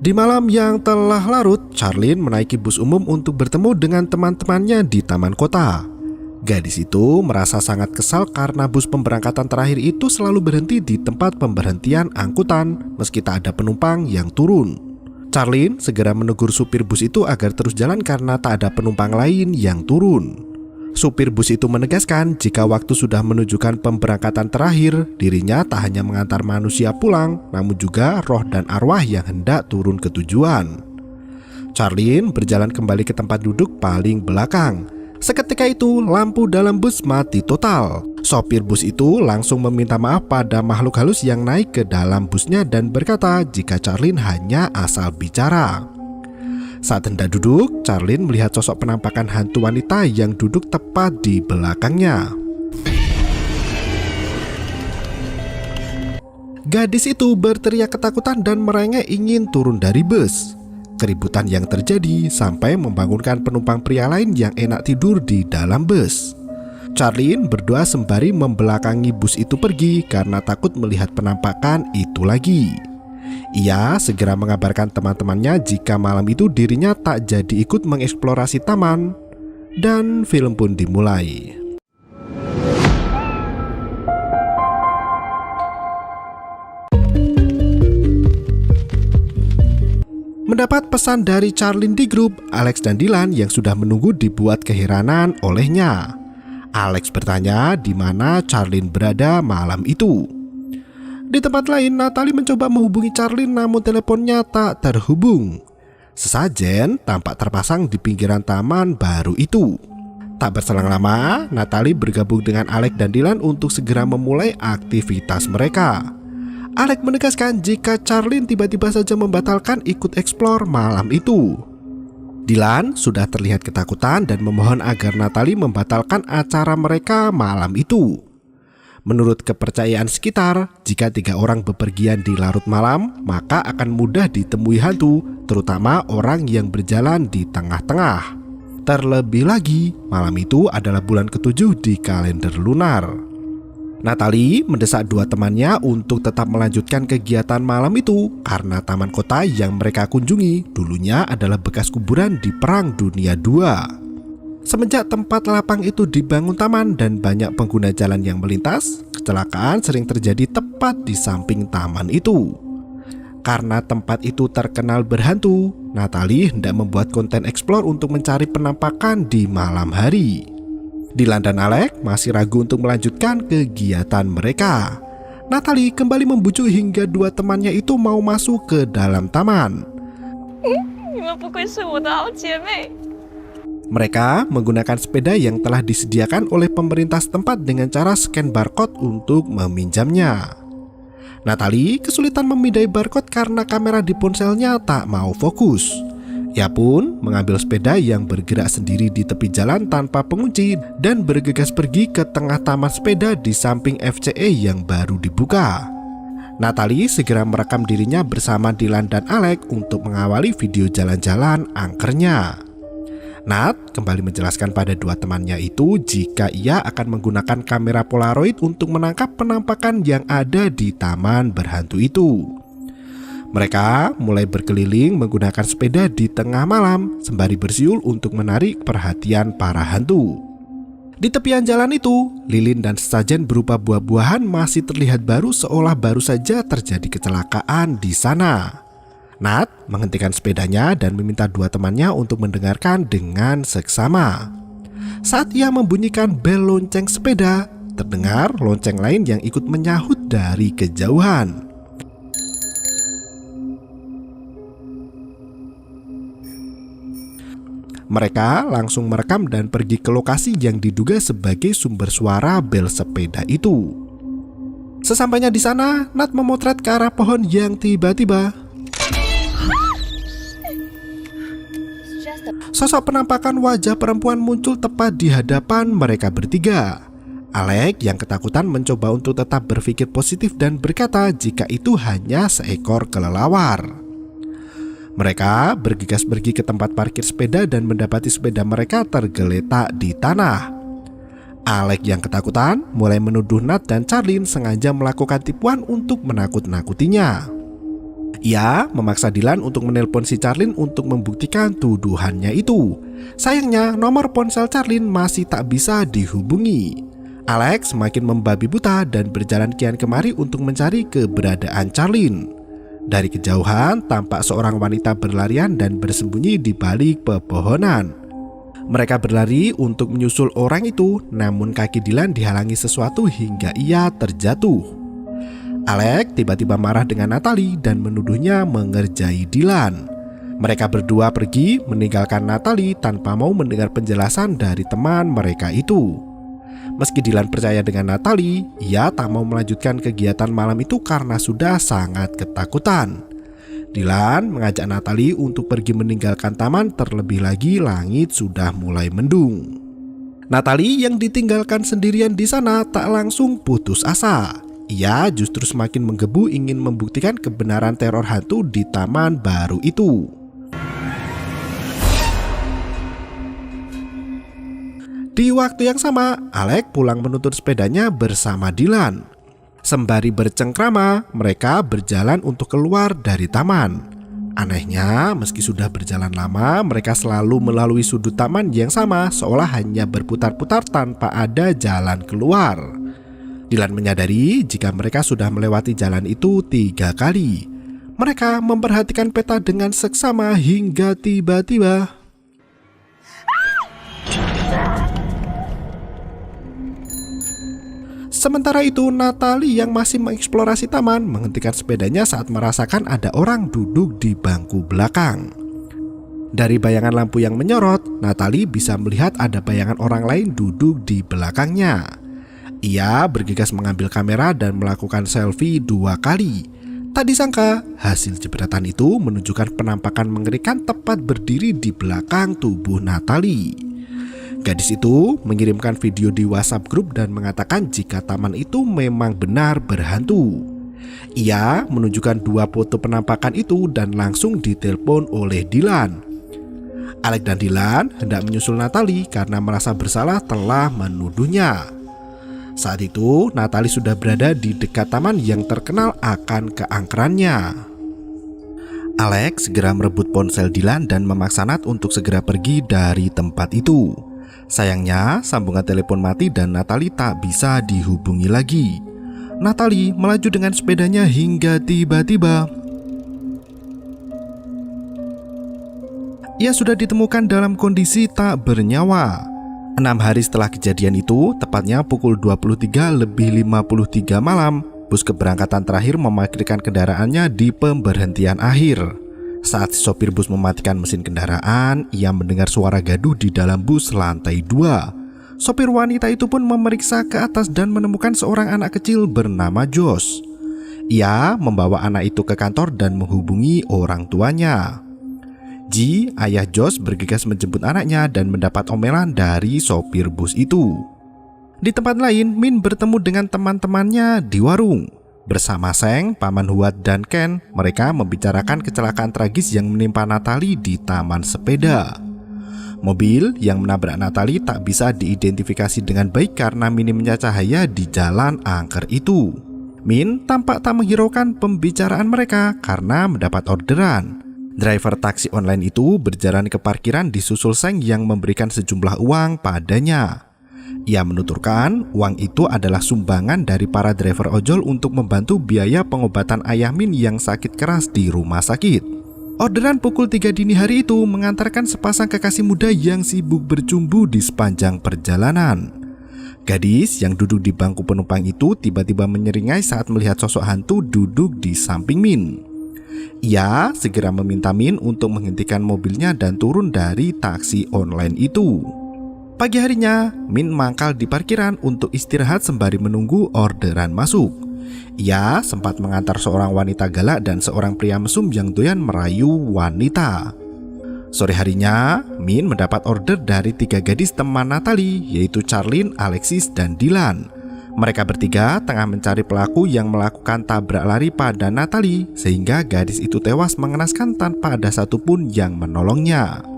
Di malam yang telah larut, Charlene menaiki bus umum untuk bertemu dengan teman-temannya di taman kota. Gadis itu merasa sangat kesal karena bus pemberangkatan terakhir itu selalu berhenti di tempat pemberhentian angkutan meski tak ada penumpang yang turun. Charlene segera menegur supir bus itu agar terus jalan karena tak ada penumpang lain yang turun. Supir bus itu menegaskan jika waktu sudah menunjukkan pemberangkatan terakhir, dirinya tak hanya mengantar manusia pulang, namun juga roh dan arwah yang hendak turun ke tujuan. Charlene berjalan kembali ke tempat duduk paling belakang. Seketika itu, lampu dalam bus mati total. Sopir bus itu langsung meminta maaf pada makhluk halus yang naik ke dalam busnya dan berkata jika Charlene hanya asal bicara. Saat hendak duduk, Charlene melihat sosok penampakan hantu wanita yang duduk tepat di belakangnya. Gadis itu berteriak ketakutan dan merengek ingin turun dari bus. Keributan yang terjadi sampai membangunkan penumpang pria lain yang enak tidur di dalam bus. Charlene berdoa sembari membelakangi bus itu pergi karena takut melihat penampakan itu lagi. Ia segera mengabarkan teman-temannya jika malam itu dirinya tak jadi ikut mengeksplorasi taman. Dan film pun dimulai. Mendapat pesan dari Charlene di grup, Alex dan Dylan yang sudah menunggu dibuat keheranan olehnya. Alex bertanya di mana Charlene berada malam itu. Di tempat lain, Natalie mencoba menghubungi Charlene namun teleponnya tak terhubung. Sesajen tampak terpasang di pinggiran taman baru itu. Tak berselang lama, Natalie bergabung dengan Alex dan Dylan untuk segera memulai aktivitas mereka. Alex menegaskan jika Charlene tiba-tiba saja membatalkan ikut eksplor malam itu. Dylan sudah terlihat ketakutan dan memohon agar Natalie membatalkan acara mereka malam itu. Menurut kepercayaan sekitar, jika 3 orang bepergian di larut malam, maka akan mudah ditemui hantu, terutama orang yang berjalan di tengah-tengah. Terlebih lagi, malam itu adalah bulan ke-7 di kalender lunar. Natalie mendesak 2 temannya untuk tetap melanjutkan kegiatan malam itu karena taman kota yang mereka kunjungi dulunya adalah bekas kuburan di Perang Dunia II. Semenjak tempat lapang itu dibangun taman dan banyak pengguna jalan yang melintas, kecelakaan sering terjadi tepat di samping taman itu. Karena tempat itu terkenal berhantu, Natalie hendak membuat konten explore untuk mencari penampakan di malam hari. Dylan dan Alex masih ragu untuk melanjutkan kegiatan mereka. Natalie kembali membujuk hingga 2 temannya itu mau masuk ke dalam taman. Mereka menggunakan sepeda yang telah disediakan oleh pemerintah setempat dengan cara scan barcode untuk meminjamnya. Natalie kesulitan memindai barcode karena kamera di ponselnya tak mau fokus. Ia pun mengambil sepeda yang bergerak sendiri di tepi jalan tanpa pengunci dan bergegas pergi ke tengah taman sepeda di samping FCE yang baru dibuka. Natalie segera merekam dirinya bersama Dylan dan Alex untuk mengawali video jalan-jalan angkernya. Nat kembali menjelaskan pada 2 temannya itu jika ia akan menggunakan kamera Polaroid untuk menangkap penampakan yang ada di taman berhantu itu. Mereka mulai berkeliling menggunakan sepeda di tengah malam sembari bersiul untuk menarik perhatian para hantu. Di tepian jalan itu, lilin dan sesajen berupa buah-buahan masih terlihat baru seolah baru saja terjadi kecelakaan di sana. Nat menghentikan sepedanya dan meminta 2 temannya untuk mendengarkan dengan seksama. Saat ia membunyikan bel lonceng sepeda, terdengar lonceng lain yang ikut menyahut dari kejauhan. Mereka langsung merekam dan pergi ke lokasi yang diduga sebagai sumber suara bel sepeda itu. Sesampainya di sana, Nat memotret ke arah pohon yang tiba-tiba sosok penampakan wajah perempuan muncul tepat di hadapan mereka bertiga. Alex yang ketakutan mencoba untuk tetap berpikir positif dan berkata jika itu hanya seekor kelelawar. Mereka bergegas pergi ke tempat parkir sepeda dan mendapati sepeda mereka tergeletak di tanah. Alex yang ketakutan mulai menuduh Nat dan Charlene sengaja melakukan tipuan untuk menakut-nakutinya. Ia memaksa Dylan untuk menelpon si Charlene untuk membuktikan tuduhannya itu. Sayangnya nomor ponsel Charlene masih tak bisa dihubungi. Alex semakin membabi buta dan berjalan kian kemari untuk mencari keberadaan Charlene. Dari kejauhan tampak seorang wanita berlarian dan bersembunyi di balik pepohonan. Mereka berlari untuk menyusul orang itu, namun kaki Dylan dihalangi sesuatu hingga ia terjatuh. Alex tiba-tiba marah dengan Natalie dan menuduhnya mengerjai Dylan. Mereka berdua pergi meninggalkan Natalie tanpa mau mendengar penjelasan dari teman mereka itu. Meski Dylan percaya dengan Natalie, ia tak mau melanjutkan kegiatan malam itu karena sudah sangat ketakutan. Dylan mengajak Natalie untuk pergi meninggalkan taman, terlebih lagi langit sudah mulai mendung. Natalie yang ditinggalkan sendirian di sana tak langsung putus asa. Ia justru semakin menggebu ingin membuktikan kebenaran teror hantu di taman baru itu. Di waktu yang sama, Alex pulang menuntun sepedanya bersama Dylan. Sembari bercengkrama, mereka berjalan untuk keluar dari taman. Anehnya, meski sudah berjalan lama, mereka selalu melalui sudut taman yang sama, seolah hanya berputar-putar tanpa ada jalan keluar. Dylan menyadari jika mereka sudah melewati jalan itu 3 kali. Mereka memperhatikan peta dengan seksama hingga tiba-tiba sementara itu, Natalie yang masih mengeksplorasi taman menghentikan sepedanya saat merasakan ada orang duduk di bangku belakang. Dari bayangan lampu yang menyorot, Natalie bisa melihat ada bayangan orang lain duduk di belakangnya. Ia bergegas mengambil kamera dan melakukan selfie 2 kali. Tak disangka, hasil jepretan itu menunjukkan penampakan mengerikan tepat berdiri di belakang tubuh Natalie. Gadis itu mengirimkan video di WhatsApp grup dan mengatakan jika taman itu memang benar berhantu. Ia menunjukkan 2 foto penampakan itu dan langsung ditelepon oleh Dylan. Alex dan Dylan hendak menyusul Natalie karena merasa bersalah telah menuduhnya. Saat itu Natalie sudah berada di dekat taman yang terkenal akan keangkerannya. Alex segera merebut ponsel Dylan dan memaksa Nat untuk segera pergi dari tempat itu. Sayangnya, sambungan telepon mati dan Natalie tak bisa dihubungi lagi. Natalie melaju dengan sepedanya hingga tiba-tiba ia sudah ditemukan dalam kondisi tak bernyawa. 6 hari setelah kejadian itu, tepatnya pukul 23:53 malam, bus keberangkatan terakhir memarkirkan kendaraannya di pemberhentian akhir. Saat sopir bus mematikan mesin kendaraan, ia mendengar suara gaduh di dalam bus lantai 2. Sopir wanita itu pun memeriksa ke atas dan menemukan seorang anak kecil bernama Josh. Ia membawa anak itu ke kantor dan menghubungi orang tuanya. Ji, ayah Josh, bergegas menjemput anaknya dan mendapat omelan dari sopir bus itu. Di tempat lain, Min bertemu dengan teman-temannya di warung. Bersama Seng, Paman Huat, dan Ken, mereka membicarakan kecelakaan tragis yang menimpa Natalie di taman sepeda. Mobil yang menabrak Natalie tak bisa diidentifikasi dengan baik karena minimnya cahaya di jalan angker itu. Min tampak tak menghiraukan pembicaraan mereka karena mendapat orderan. Driver taksi online itu berjalan ke parkiran disusul Seng yang memberikan sejumlah uang padanya. Ia menuturkan uang itu adalah sumbangan dari para driver ojol untuk membantu biaya pengobatan ayah Min yang sakit keras di rumah sakit. Orderan pukul 3 dini hari itu mengantarkan sepasang kekasih muda yang sibuk bercumbu di sepanjang perjalanan. Gadis yang duduk di bangku penumpang itu tiba-tiba menyeringai saat melihat sosok hantu duduk di samping Min. Ia segera meminta Min untuk menghentikan mobilnya dan turun dari taksi online itu. Pagi harinya, Min mangkal di parkiran untuk istirahat sembari menunggu orderan masuk. Ia sempat mengantar seorang wanita galak dan seorang pria mesum yang doyan merayu wanita. Sore harinya, Min mendapat order dari 3 gadis teman Natalie, yaitu Charlene, Alexis, dan Dylan. Mereka bertiga tengah mencari pelaku yang melakukan tabrak lari pada Natalie, sehingga gadis itu tewas mengenaskan tanpa ada satupun yang menolongnya.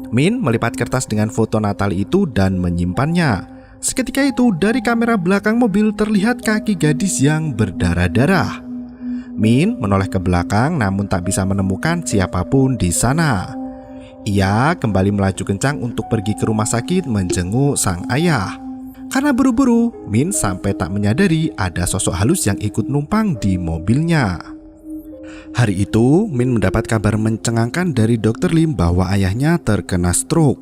Min melipat kertas dengan foto Natalie itu dan menyimpannya. Seketika itu dari kamera belakang mobil terlihat kaki gadis yang berdarah-darah. Min menoleh ke belakang namun tak bisa menemukan siapapun di sana. Ia kembali melaju kencang untuk pergi ke rumah sakit menjenguk sang ayah. Karena buru-buru, Min sampai tak menyadari ada sosok halus yang ikut numpang di mobilnya. Hari itu, Min mendapat kabar mencengangkan dari Dr. Lim bahwa ayahnya terkena stroke.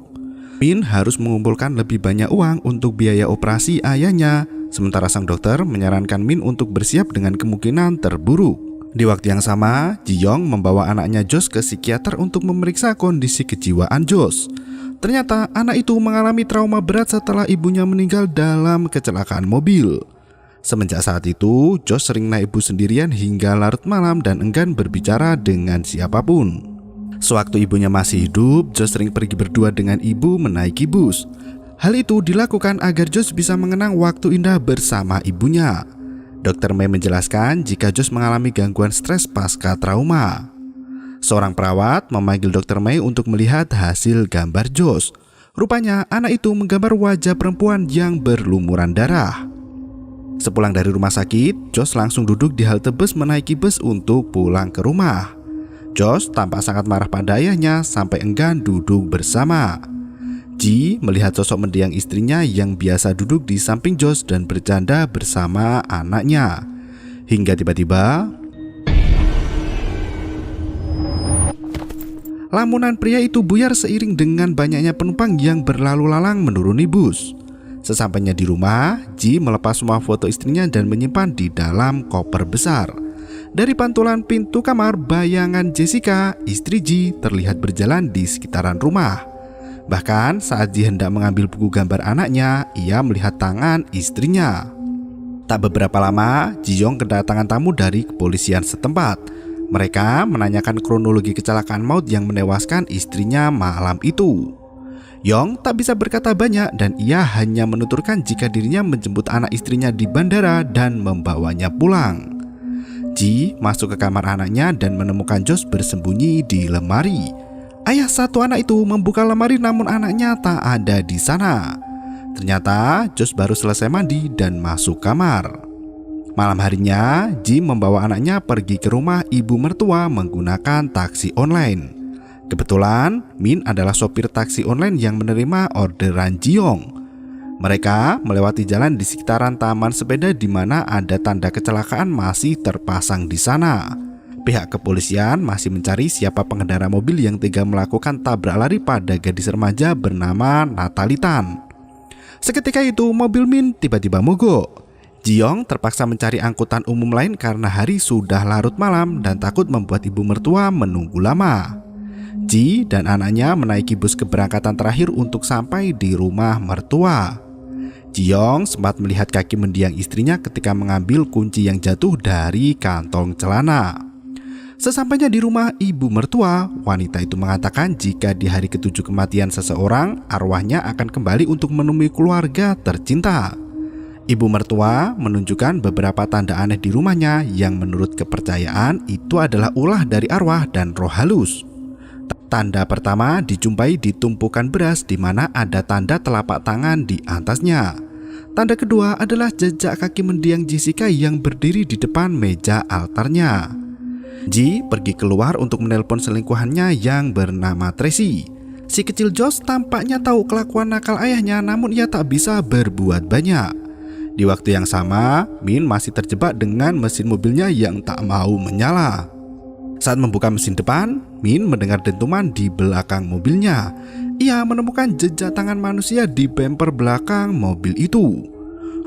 Min harus mengumpulkan lebih banyak uang untuk biaya operasi ayahnya. Sementara sang dokter menyarankan Min untuk bersiap dengan kemungkinan terburuk. Di waktu yang sama, Ji Yong membawa anaknya Josh ke psikiater untuk memeriksa kondisi kejiwaan Josh. Ternyata anak itu mengalami trauma berat setelah ibunya meninggal dalam kecelakaan mobil. Semenjak saat itu, Josh sering naik bus sendirian hingga larut malam dan enggan berbicara dengan siapapun. Sewaktu ibunya masih hidup, Josh sering pergi berdua dengan ibu menaiki bus. Hal itu dilakukan agar Josh bisa mengenang waktu indah bersama ibunya. Dr. Mei menjelaskan jika Josh mengalami gangguan stres pasca trauma. Seorang perawat memanggil Dr. Mei untuk melihat hasil gambar Josh. Rupanya anak itu menggambar wajah perempuan yang berlumuran darah. Sepulang dari rumah sakit, Josh langsung duduk di halte bus menaiki bus untuk pulang ke rumah. Josh tampak sangat marah pada ayahnya sampai enggan duduk bersama. Ji melihat sosok mendiang istrinya yang biasa duduk di samping Josh dan bercanda bersama anaknya. Hingga tiba-tiba lamunan pria itu buyar seiring dengan banyaknya penumpang yang berlalu lalang menuruni bus. Sesampainya di rumah, Ji melepas semua foto istrinya dan menyimpan di dalam koper besar. Dari pantulan pintu kamar, bayangan Jessica, istri Ji, terlihat berjalan di sekitaran rumah. Bahkan saat Ji hendak mengambil buku gambar anaknya, ia melihat tangan istrinya. Tak beberapa lama, Ji Yong kedatangan tamu dari kepolisian setempat. Mereka menanyakan kronologi kecelakaan maut yang menewaskan istrinya malam itu. Yong tak bisa berkata banyak dan ia hanya menuturkan jika dirinya menjemput anak istrinya di bandara dan membawanya pulang. Ji masuk ke kamar anaknya dan menemukan Josh bersembunyi di lemari. Ayah satu anak itu membuka lemari namun anaknya tak ada di sana. Ternyata Josh baru selesai mandi dan masuk kamar. Malam harinya, Ji membawa anaknya pergi ke rumah ibu mertua menggunakan taksi online. Kebetulan, Min adalah sopir taksi online yang menerima orderan Ji Yong. Mereka melewati jalan di sekitaran taman sepeda di mana ada tanda kecelakaan masih terpasang di sana. Pihak kepolisian masih mencari siapa pengendara mobil yang tega melakukan tabrak lari pada gadis remaja bernama Natalitan. Seketika itu mobil Min tiba-tiba mogok. Ji Yong terpaksa mencari angkutan umum lain karena hari sudah larut malam dan takut membuat ibu mertua menunggu lama. Ji dan anaknya menaiki bus keberangkatan terakhir untuk sampai di rumah mertua. Ji Yong sempat melihat kaki mendiang istrinya ketika mengambil kunci yang jatuh dari kantong celana. Sesampainya di rumah ibu mertua, wanita itu mengatakan jika di hari ketujuh kematian seseorang, arwahnya akan kembali untuk menemui keluarga tercinta. Ibu mertua menunjukkan beberapa tanda aneh di rumahnya yang menurut kepercayaan itu adalah ulah dari arwah dan roh halus. Tanda pertama dijumpai di tumpukan beras di mana ada tanda telapak tangan di atasnya. Tanda kedua adalah jejak kaki mendiang Jessica yang berdiri di depan meja altarnya. Ji pergi keluar untuk menelpon selingkuhannya yang bernama Tracy. Si kecil Josh tampaknya tahu kelakuan nakal ayahnya namun ia tak bisa berbuat banyak. Di waktu yang sama, Min masih terjebak dengan mesin mobilnya yang tak mau menyala. Saat membuka mesin depan, Min mendengar dentuman di belakang mobilnya. Ia menemukan jejak tangan manusia di bemper belakang mobil itu.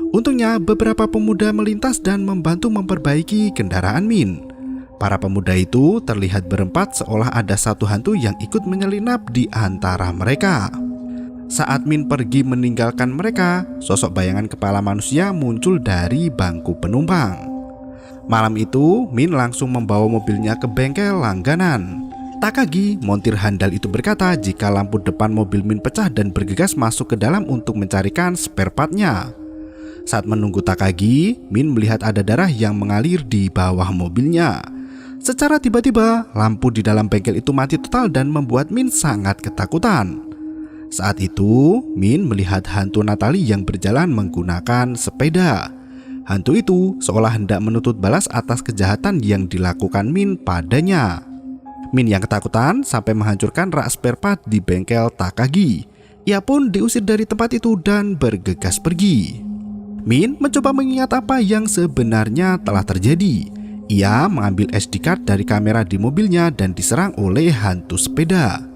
Untungnya beberapa pemuda melintas dan membantu memperbaiki kendaraan Min. Para pemuda itu terlihat berempat seolah ada satu hantu yang ikut menyelinap di antara mereka. Saat Min pergi meninggalkan mereka, sosok bayangan kepala manusia muncul dari bangku penumpang. Malam itu, Min langsung membawa mobilnya ke bengkel langganan. Takagi, montir handal itu berkata jika lampu depan mobil Min pecah dan bergegas masuk ke dalam untuk mencarikan spare part-nya. Saat menunggu Takagi, Min melihat ada darah yang mengalir di bawah mobilnya. Secara tiba-tiba, lampu di dalam bengkel itu mati total dan membuat Min sangat ketakutan. Saat itu, Min melihat hantu Natalie yang berjalan menggunakan sepeda. Hantu itu seolah hendak menuntut balas atas kejahatan yang dilakukan Min padanya. Min yang ketakutan sampai menghancurkan rak spare part di bengkel Takagi. Ia pun diusir dari tempat itu dan bergegas pergi. Min mencoba mengingat apa yang sebenarnya telah terjadi. Ia mengambil SD card dari kamera di mobilnya dan diserang oleh hantu sepeda.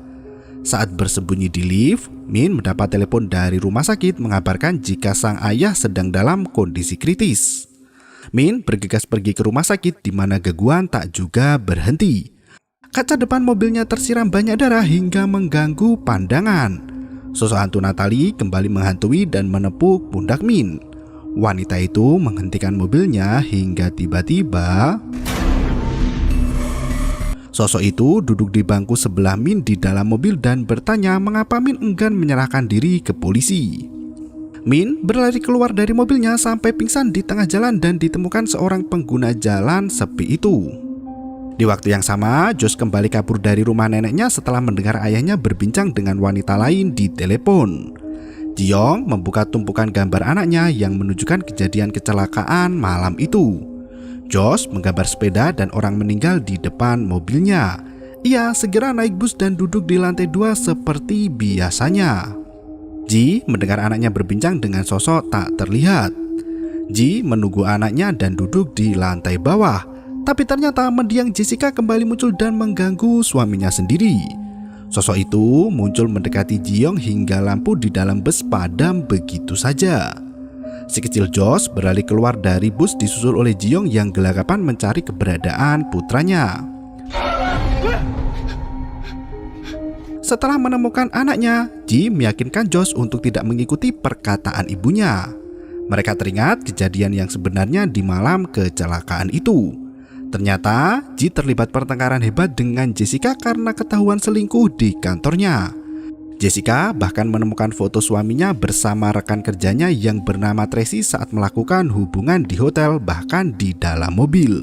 Saat bersembunyi di lift, Min mendapat telepon dari rumah sakit mengabarkan jika sang ayah sedang dalam kondisi kritis. Min bergegas pergi ke rumah sakit di mana gangguan tak juga berhenti. Kaca depan mobilnya tersiram banyak darah hingga mengganggu pandangan. Sosok hantu Natalie kembali menghantui dan menepuk pundak Min. Wanita itu menghentikan mobilnya hingga tiba-tiba sosok itu duduk di bangku sebelah Min di dalam mobil dan bertanya mengapa Min enggan menyerahkan diri ke polisi. Min berlari keluar dari mobilnya sampai pingsan di tengah jalan dan ditemukan seorang pengguna jalan sepi itu. Di waktu yang sama, Josh kembali kabur dari rumah neneknya setelah mendengar ayahnya berbincang dengan wanita lain di telepon. Ji-young membuka tumpukan gambar anaknya yang menunjukkan kejadian kecelakaan malam itu. Josh menggambar sepeda dan orang meninggal di depan mobilnya. Ia segera naik bus dan duduk di lantai 2 seperti biasanya. Ji mendengar anaknya berbincang dengan sosok tak terlihat. Ji menunggu anaknya dan duduk di lantai bawah. Tapi ternyata mendiang Jessica kembali muncul dan mengganggu suaminya sendiri. Sosok itu muncul mendekati Ji-young hingga lampu di dalam bus padam begitu saja. Si kecil Josh berlari keluar dari bus disusul oleh Ji-young yang gelagapan mencari keberadaan putranya. Setelah menemukan anaknya, Ji meyakinkan Josh untuk tidak mengikuti perkataan ibunya. Mereka teringat kejadian yang sebenarnya di malam kecelakaan itu. Ternyata Ji terlibat pertengkaran hebat dengan Jessica karena ketahuan selingkuh di kantornya. Jessica bahkan menemukan foto suaminya bersama rekan kerjanya yang bernama Tracy saat melakukan hubungan di hotel bahkan di dalam mobil.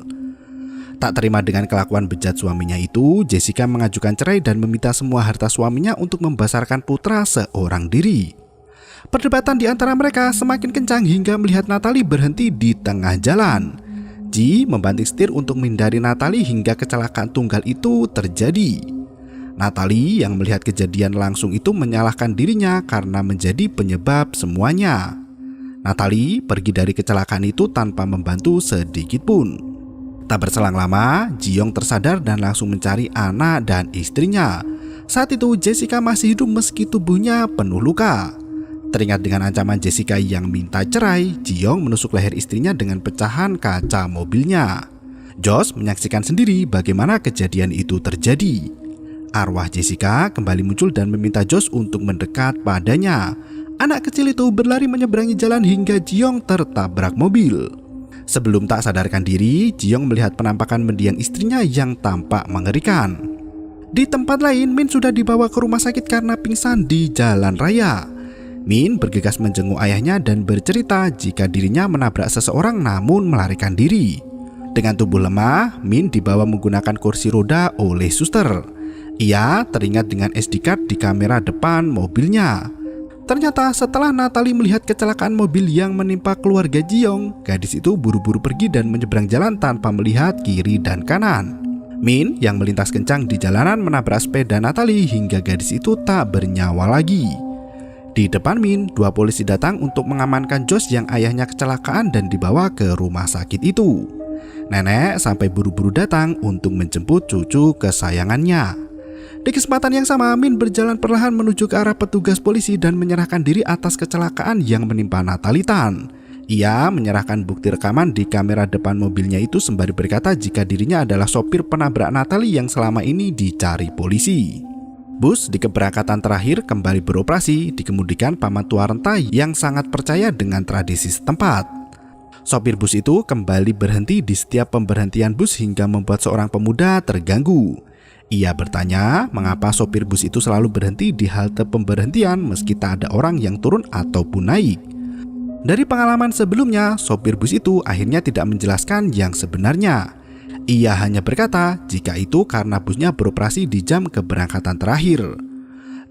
Tak terima dengan kelakuan bejat suaminya itu, Jessica mengajukan cerai dan meminta semua harta suaminya untuk membesarkan putra seorang diri. Perdebatan di antara mereka semakin kencang hingga melihat Natalie berhenti di tengah jalan. Ji membanting setir untuk menghindari Natalie hingga kecelakaan tunggal itu terjadi. Natalie yang melihat kejadian langsung itu menyalahkan dirinya karena menjadi penyebab semuanya. Natalie pergi dari kecelakaan itu tanpa membantu sedikit pun. Tak berselang lama, Ji-young tersadar dan langsung mencari anak dan istrinya. Saat itu Jessica masih hidup meski tubuhnya penuh luka. Teringat dengan ancaman Jessica yang minta cerai, Ji-young menusuk leher istrinya dengan pecahan kaca mobilnya. Josh menyaksikan sendiri bagaimana kejadian itu terjadi. Arwah Jessica kembali muncul dan meminta Josh untuk mendekat padanya. Anak kecil itu berlari menyeberangi jalan hingga Ji-young tertabrak mobil. Sebelum tak sadarkan diri, Ji-young melihat penampakan mendiang istrinya yang tampak mengerikan. Di tempat lain, Min sudah dibawa ke rumah sakit karena pingsan di jalan raya. Min bergegas menjenguk ayahnya dan bercerita jika dirinya menabrak seseorang namun melarikan diri. Dengan tubuh lemah, Min dibawa menggunakan kursi roda oleh suster. Ia teringat dengan SD card di kamera depan mobilnya. Ternyata setelah Natalie melihat kecelakaan mobil yang menimpa keluarga Ji-young, gadis itu buru-buru pergi dan menyeberang jalan tanpa melihat kiri dan kanan. Min yang melintas kencang di jalanan menabrak sepeda Natalie hingga gadis itu tak bernyawa lagi. Di depan Min, 2 polisi datang untuk mengamankan Josh yang ayahnya kecelakaan dan dibawa ke rumah sakit itu. Nenek sampai buru-buru datang untuk menjemput cucu kesayangannya. Di kesempatan yang sama, Min berjalan perlahan menuju ke arah petugas polisi dan menyerahkan diri atas kecelakaan yang menimpa Natalie Tan. Ia menyerahkan bukti rekaman di kamera depan mobilnya itu sembari berkata jika dirinya adalah sopir penabrak Natalie yang selama ini dicari polisi. Bus di keberangkatan terakhir kembali beroperasi, dikemudikan paman tua renta yang sangat percaya dengan tradisi setempat. Sopir bus itu kembali berhenti di setiap pemberhentian bus hingga membuat seorang pemuda terganggu. Ia bertanya mengapa sopir bus itu selalu berhenti di halte pemberhentian meski tak ada orang yang turun ataupun naik. Dari pengalaman sebelumnya, sopir bus itu akhirnya tidak menjelaskan yang sebenarnya. Ia hanya berkata jika itu karena busnya beroperasi di jam keberangkatan terakhir.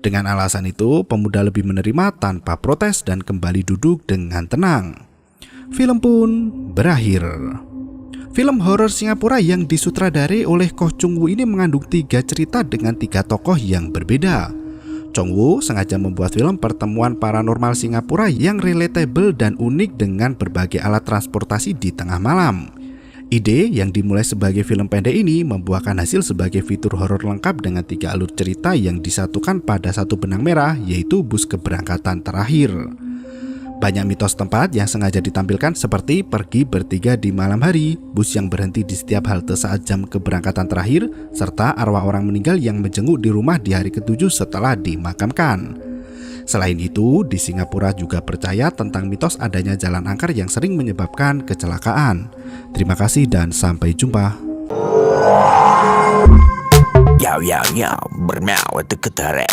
Dengan alasan itu, pemuda lebih menerima tanpa protes dan kembali duduk dengan tenang. Film pun berakhir. Film horor Singapura yang disutradari oleh Koh Chung Woo ini mengandung 3 cerita dengan 3 tokoh yang berbeda. Chung Woo sengaja membuat film pertemuan paranormal Singapura yang relatable dan unik dengan berbagai alat transportasi di tengah malam. Ide yang dimulai sebagai film pendek ini membuahkan hasil sebagai fitur horor lengkap dengan 3 alur cerita yang disatukan pada satu benang merah, yaitu bus keberangkatan terakhir. Banyak mitos tempat yang sengaja ditampilkan seperti pergi bertiga di malam hari, bus yang berhenti di setiap halte saat jam keberangkatan terakhir, serta arwah orang meninggal yang menjenguk di rumah di hari ke-7 setelah dimakamkan. Selain itu, di Singapura juga percaya tentang mitos adanya jalan angker yang sering menyebabkan kecelakaan. Terima kasih dan sampai jumpa. Yo, bermau itu ketara.